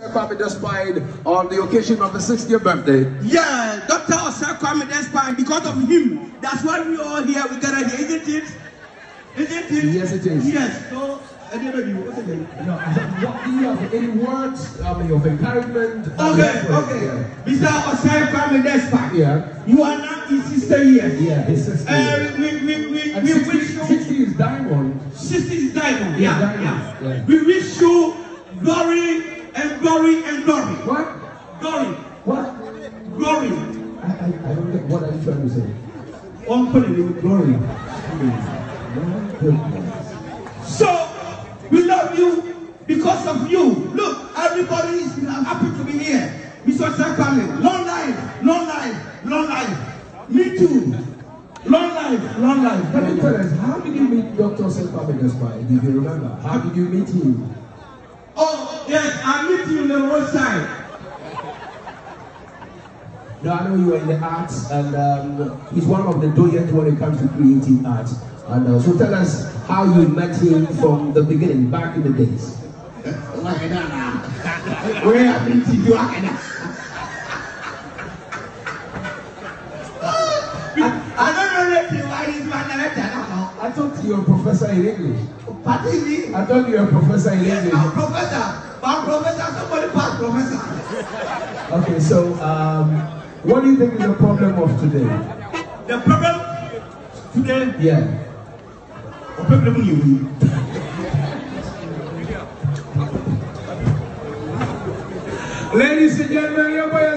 Kwame Despite on the occasion of the 60th birthday. Yeah, Dr. Osei Kwame Despite, because of him, that's why we all here together, isn't it? Isn't it? Yes, it is. Yes. So, what do you have any words of encouragement? Okay. Mr. Osei Kwame Despite. Yeah. You are now his sister here. Yeah, his sister. We wish you 60 is diamond. 60 is diamond. Yeah. We wish you glory and glory and glory. What? Glory. What? Glory. I don't get what are you trying to say? One put it with glory. So we love you because of you. Look, everybody is happy to be here. Mr. Kwame, long life, long life, long life. Me too. Long life, long life. Can you tell us, how did you meet Dr. Kwame Despite? Do you remember? How did you meet him? Oh, yes, I met you on the roadside. No, I know you are in the arts, and he's one of the doyens when it comes to creating art. And so tell us how you met him from the beginning, back in the days. Where have been to you? I don't know anything why he's my director. I thought you were a professor in English. Pardon me? I thought you were a professor in English. I'm a professor. But professor, somebody passed professor. Okay, so what do you think is the problem of today? The problem today? Yeah. The problem you. Ladies and gentlemen, your boy